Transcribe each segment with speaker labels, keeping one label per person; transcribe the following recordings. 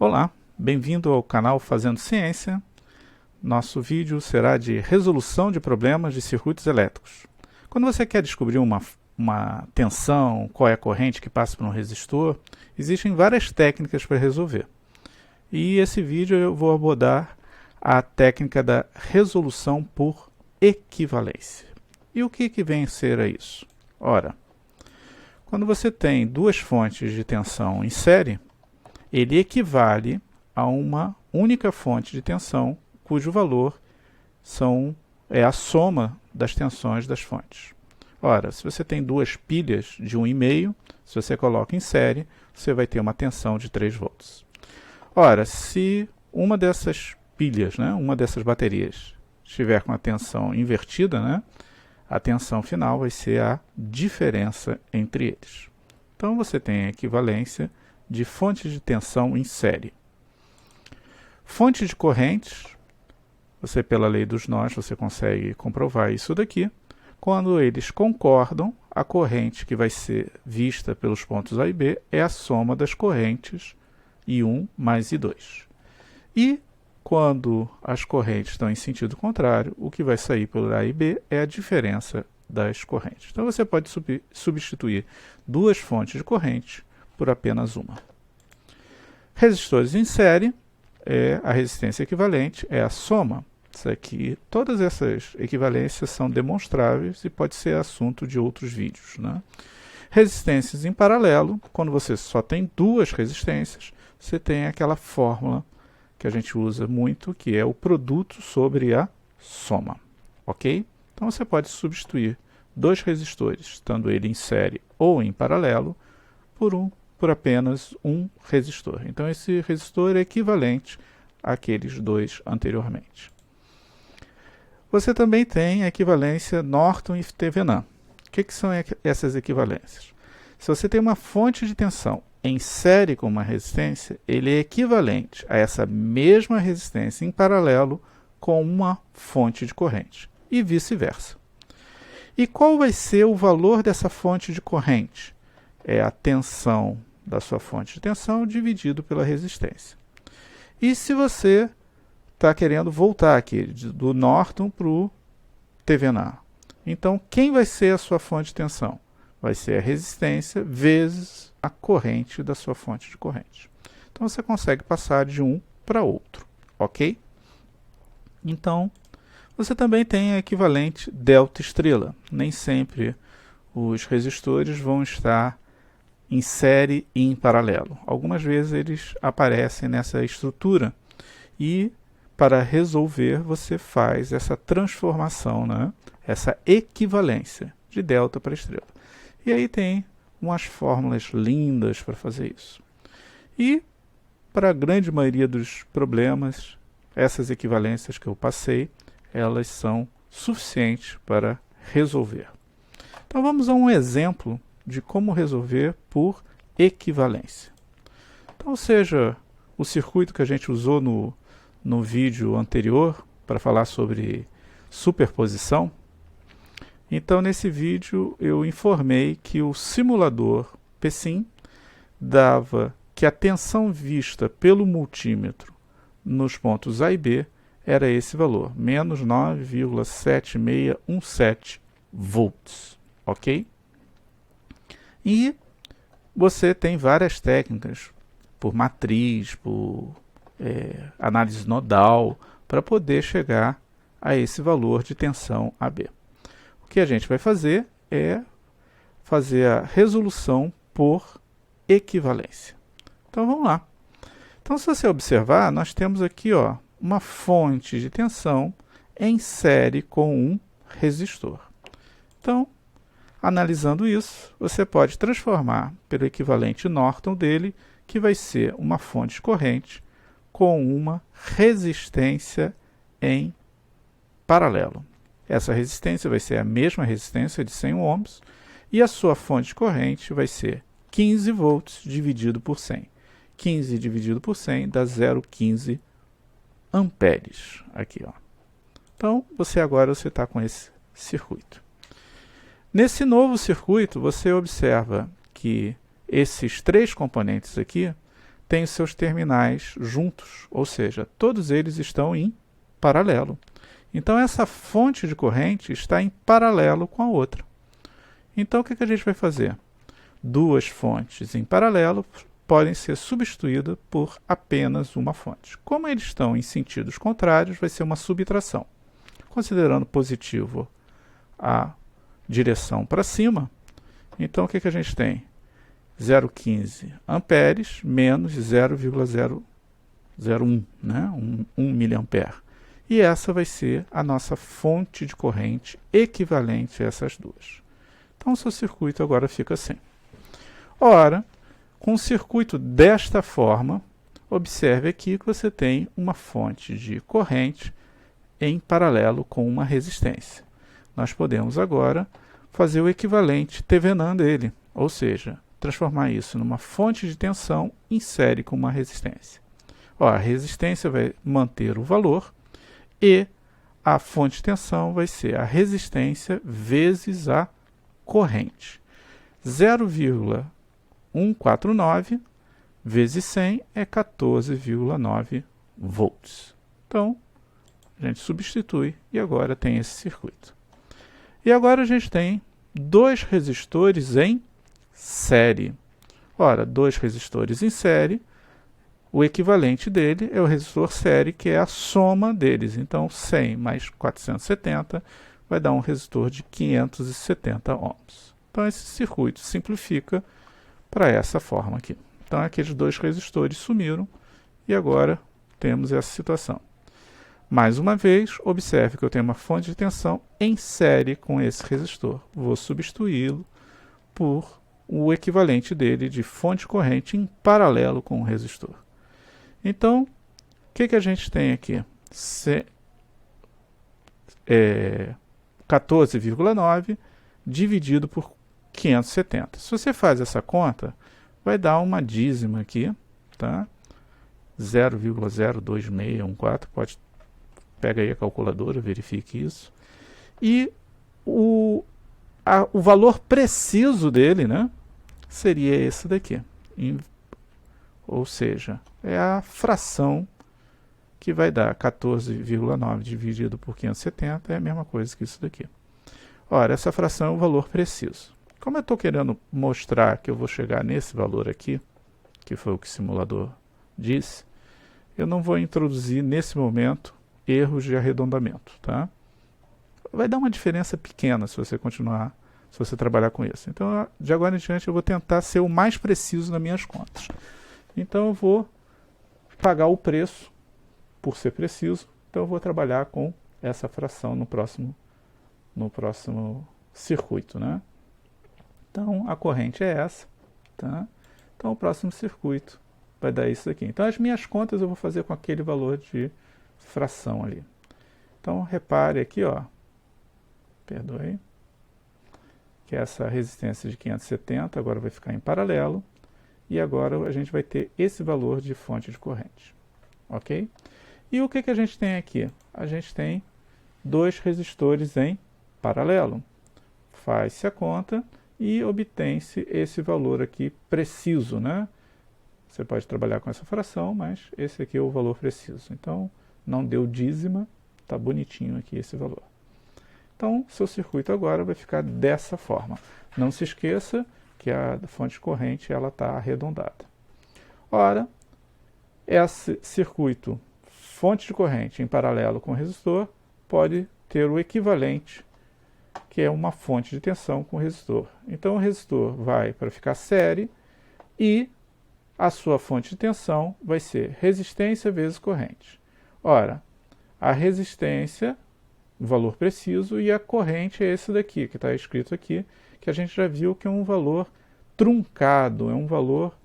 Speaker 1: Olá, bem-vindo ao canal Fazendo Ciência. Nosso vídeo será de resolução de problemas de circuitos elétricos. Quando você quer descobrir uma tensão, qual é a corrente que passa por um resistor, existem várias técnicas para resolver. E esse vídeo eu vou abordar a técnica da resolução por equivalência. E o que vem a ser isso? Ora, quando você tem duas fontes de tensão em série, ele equivale a uma única fonte de tensão cujo valor é a soma das tensões das fontes. Ora, se você tem duas pilhas de 1,5, se você coloca em série, você vai ter uma tensão de 3 volts. Ora, se uma dessas pilhas, uma dessas baterias, estiver com a tensão invertida, a tensão final vai ser a diferença entre eles. Então você tem a equivalência de fontes de tensão em série. Fonte de correntes, você pela lei dos nós, você consegue comprovar isso daqui. Quando eles concordam, a corrente que vai ser vista pelos pontos A e B é a soma das correntes I1 mais I2. E quando as correntes estão em sentido contrário, o que vai sair pelo A e B é a diferença das correntes. Então você pode substituir duas fontes de corrente por apenas uma. Resistores em série, a resistência equivalente é a soma. Isso aqui, todas essas equivalências são demonstráveis e pode ser assunto de outros vídeos. Resistências em paralelo, quando você só tem duas resistências, você tem aquela fórmula que a gente usa muito, que é o produto sobre a soma. Ok? Então você pode substituir dois resistores, estando ele em série ou em paralelo, por apenas um resistor. Então esse resistor é equivalente àqueles dois anteriormente. Você também tem a equivalência Norton e Thevenin. O que são essas equivalências? Se você tem uma fonte de tensão em série com uma resistência, ele é equivalente a essa mesma resistência em paralelo com uma fonte de corrente, e vice-versa. E qual vai ser o valor dessa fonte de corrente? É a tensão da sua fonte de tensão dividido pela resistência. E se você está querendo voltar aqui do Norton para o Thevenin, então quem vai ser a sua fonte de tensão? Vai ser a resistência vezes a corrente da sua fonte de corrente. Então você consegue passar de um para outro, ok? Então você também tem a equivalente delta estrela. Nem sempre os resistores vão estar em série e em paralelo. Algumas vezes eles aparecem nessa estrutura e para resolver você faz essa transformação, essa equivalência de delta para estrela. E aí tem umas fórmulas lindas para fazer isso. E para a grande maioria dos problemas, essas equivalências que eu passei, elas são suficientes para resolver. Então vamos a um exemplo de como resolver por equivalência. Então, seja o circuito que a gente usou no vídeo anterior para falar sobre superposição. Então, nesse vídeo eu informei que o simulador PSIM dava que a tensão vista pelo multímetro nos pontos A e B era esse valor, menos 9,7617 volts, ok? E você tem várias técnicas, por matriz, por análise nodal, para poder chegar a esse valor de tensão AB. O que a gente vai fazer é fazer a resolução por equivalência. Então vamos lá. Então, se você observar, nós temos aqui uma fonte de tensão em série com um resistor. Então, analisando isso, você pode transformar pelo equivalente Norton dele, que vai ser uma fonte de corrente com uma resistência em paralelo. Essa resistência vai ser a mesma resistência de 100 ohms e a sua fonte de corrente vai ser 15 volts dividido por 100. 15 dividido por 100 dá 0,15 amperes. Aqui, Então, agora você está com esse circuito. Nesse novo circuito, você observa que esses três componentes aqui têm os seus terminais juntos, ou seja, todos eles estão em paralelo. Então, essa fonte de corrente está em paralelo com a outra. Então, o que a gente vai fazer? Duas fontes em paralelo podem ser substituídas por apenas uma fonte. Como eles estão em sentidos contrários, vai ser uma subtração. Considerando positivo a direção para cima, então o que a gente tem? 0,15 amperes menos 0,001, né? 1 miliampere. E essa vai ser a nossa fonte de corrente equivalente a essas duas. Então, o seu circuito agora fica assim. Ora, com o circuito desta forma, observe aqui que você tem uma fonte de corrente em paralelo com uma resistência. Nós podemos agora fazer o equivalente Thevenin dele, ou seja, transformar isso numa fonte de tensão em série com uma resistência. A resistência vai manter o valor e a fonte de tensão vai ser a resistência vezes a corrente. 0,149 vezes 100 é 14,9 volts. Então, a gente substitui e agora tem esse circuito. E agora a gente tem dois resistores em série. Ora, dois resistores em série, o equivalente dele é o resistor série, que é a soma deles. Então, 100 mais 470 vai dar um resistor de 570 ohms. Então, esse circuito simplifica para essa forma aqui. Então, aqueles dois resistores sumiram e agora temos essa situação. Mais uma vez, observe que eu tenho uma fonte de tensão em série com esse resistor. Vou substituí-lo por o equivalente dele de fonte de corrente em paralelo com o resistor. Então, o que a gente tem aqui? 14,9 dividido por 570. Se você faz essa conta, vai dar uma dízima aqui, tá? 0,02614, pega aí a calculadora, verifique isso. E o valor preciso dele, né, seria esse daqui. Ou seja, é a fração que vai dar 14,9 dividido por 570, é a mesma coisa que isso daqui. Ora, essa fração é o valor preciso. Como eu estou querendo mostrar que eu vou chegar nesse valor aqui, que foi o que o simulador disse, eu não vou introduzir nesse momento erros de arredondamento, tá? Vai dar uma diferença pequena se você continuar, se você trabalhar com isso. Então, de agora em diante, eu vou tentar ser o mais preciso nas minhas contas. Então, eu vou pagar o preço por ser preciso. Então, eu vou trabalhar com essa fração no próximo circuito, né? Então, a corrente é essa, tá? Então, o próximo circuito vai dar isso aqui. Então, as minhas contas eu vou fazer com aquele valor de fração ali. Então, repare aqui, ó, perdoe, que essa resistência de 570 agora vai ficar em paralelo, e agora a gente vai ter esse valor de fonte de corrente, ok? E o que a gente tem aqui? A gente tem dois resistores em paralelo. Faz-se a conta e obtém-se esse valor aqui preciso, né? Você pode trabalhar com essa fração, mas esse aqui é o valor preciso. Então, não deu dízima, está bonitinho aqui esse valor. Então, seu circuito agora vai ficar dessa forma. Não se esqueça que a fonte de corrente está arredondada. Ora, esse circuito fonte de corrente em paralelo com o resistor pode ter o equivalente, que é uma fonte de tensão com o resistor. Então, o resistor vai para ficar série e a sua fonte de tensão vai ser resistência vezes corrente. Ora, a resistência, o valor preciso, e a corrente é esse daqui, que está escrito aqui, que a gente já viu que é um valor truncado, é um valor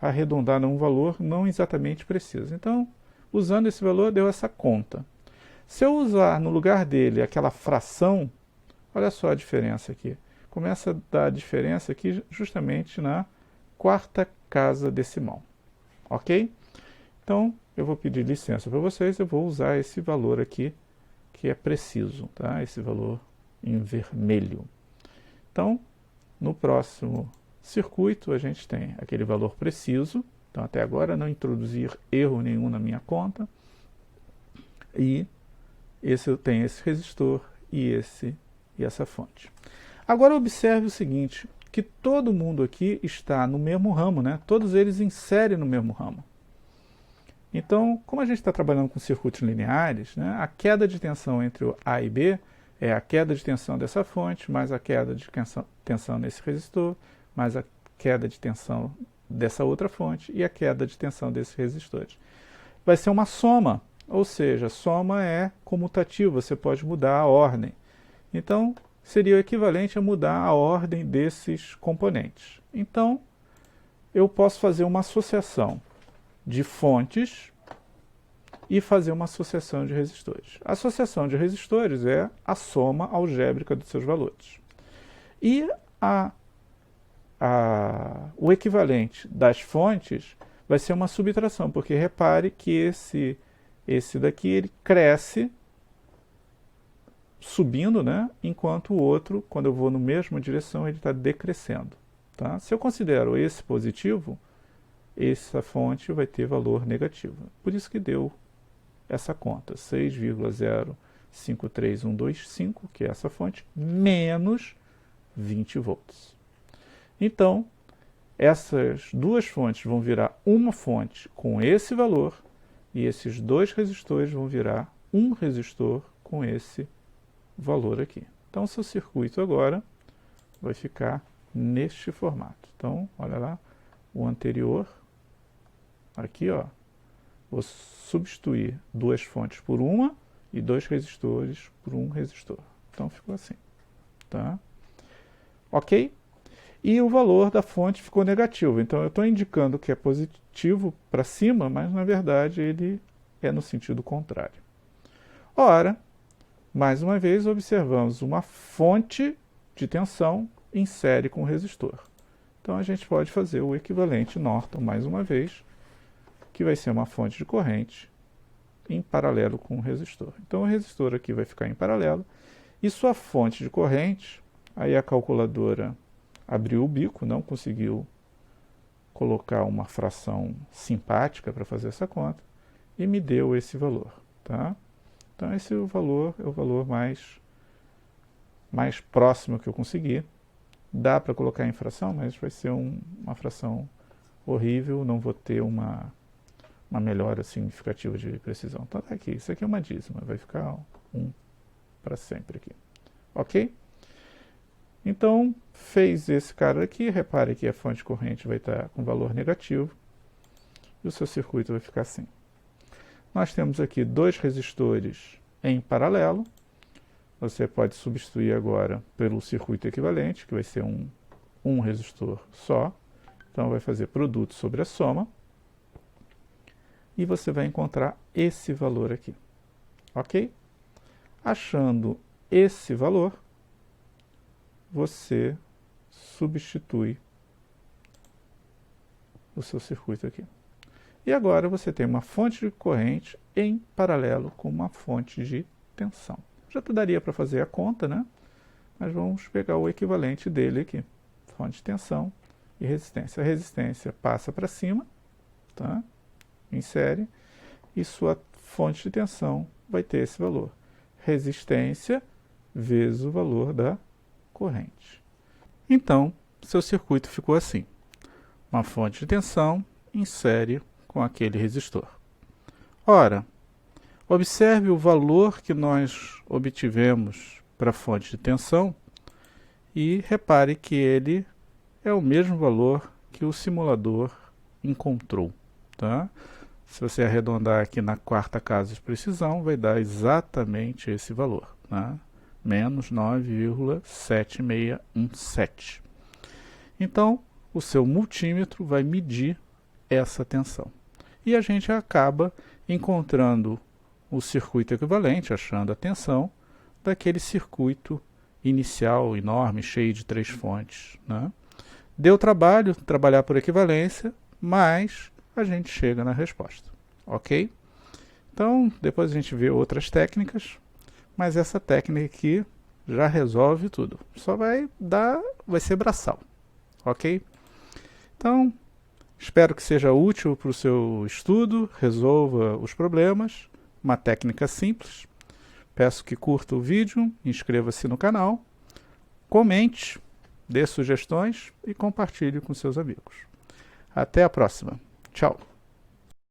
Speaker 1: arredondado, é um valor não exatamente preciso. Então, usando esse valor, deu essa conta. Se eu usar no lugar dele aquela fração, olha só a diferença aqui. Começa a dar diferença aqui justamente na quarta casa decimal, ok? Então, eu vou pedir licença para vocês, eu vou usar esse valor aqui, que é preciso, tá? Esse valor em vermelho. Então, no próximo circuito, a gente tem aquele valor preciso, Então, até agora, não introduzir erro nenhum na minha conta. E eu tenho esse resistor e essa fonte. Agora, observe o seguinte, que todo mundo aqui está no mesmo ramo, né? Todos eles inserem no mesmo ramo. Então, como a gente está trabalhando com circuitos lineares, né, a queda de tensão entre o A e B é a queda de tensão dessa fonte, mais a queda de tensão nesse resistor, mais a queda de tensão dessa outra fonte e a queda de tensão desses resistores. Vai ser uma soma, ou seja, soma é comutativo, você pode mudar a ordem. Então, seria o equivalente a mudar a ordem desses componentes. Então, eu posso fazer uma associação de fontes e fazer uma associação de resistores. A associação de resistores é a soma algébrica dos seus valores. E o equivalente das fontes vai ser uma subtração, porque repare que esse daqui ele cresce subindo, né? Enquanto o outro, quando eu vou na mesma direção, ele está decrescendo. Tá? Se eu considero esse positivo, essa fonte vai ter valor negativo. Por isso que deu essa conta, 6,053125, que é essa fonte, menos 20 volts. Então, essas duas fontes vão virar uma fonte com esse valor, e esses dois resistores vão virar um resistor com esse valor aqui. Então, o seu circuito agora vai ficar neste formato. Então, olha lá, o anterior, aqui, ó, vou substituir duas fontes por uma e dois resistores por um resistor. Então, ficou assim, tá? Ok? E o valor da fonte ficou negativo. Então, eu estou indicando que é positivo para cima, mas, na verdade, ele é no sentido contrário. Ora, mais uma vez, observamos uma fonte de tensão em série com resistor. Então, a gente pode fazer o equivalente Norton, mais uma vez, que vai ser uma fonte de corrente em paralelo com o resistor. Então, o resistor aqui vai ficar em paralelo, e sua fonte de corrente, aí a calculadora abriu o bico, não conseguiu colocar uma fração simpática para fazer essa conta, e me deu esse valor. Tá? Então, esse valor é o valor mais próximo que eu consegui. Dá para colocar em fração, mas vai ser uma fração horrível, não vou ter uma melhora significativa de precisão. Então, tá aqui, isso aqui é uma dízima, vai ficar 1 para sempre aqui. Ok? Então, fez esse cara aqui, repare que a fonte de corrente vai estar com valor negativo, e o seu circuito vai ficar assim. Nós temos aqui dois resistores em paralelo. Você pode substituir agora pelo circuito equivalente, que vai ser um resistor só. Então, vai fazer produto sobre a soma. E você vai encontrar esse valor aqui. Ok? Achando esse valor, você substitui o seu circuito aqui. E agora você tem uma fonte de corrente em paralelo com uma fonte de tensão. Já daria para fazer a conta, né? Mas vamos pegar o equivalente dele aqui. Fonte de tensão e resistência. A resistência passa para cima, tá? Em série, e sua fonte de tensão vai ter esse valor. Resistência vezes o valor da corrente. Então, seu circuito ficou assim. Uma fonte de tensão em série com aquele resistor. Ora, observe o valor que nós obtivemos para a fonte de tensão e repare que ele é o mesmo valor que o simulador encontrou. Tá? Se você arredondar aqui na quarta casa de precisão, vai dar exatamente esse valor, tá? Menos 9,7617. Então, o seu multímetro vai medir essa tensão. E a gente acaba encontrando o circuito equivalente, achando a tensão, daquele circuito inicial enorme, cheio de 3 fontes. Né? Deu trabalho trabalhar por equivalência, mas a gente chega na resposta. Ok? Então, depois a gente vê outras técnicas, mas essa técnica aqui já resolve tudo. Só vai ser braçal. Ok? Então, Espero que seja útil para o seu estudo, resolva os problemas, uma técnica simples. Peço que curta o vídeo, inscreva-se no canal, comente, dê sugestões e compartilhe com seus amigos. Até a próxima. Tchau!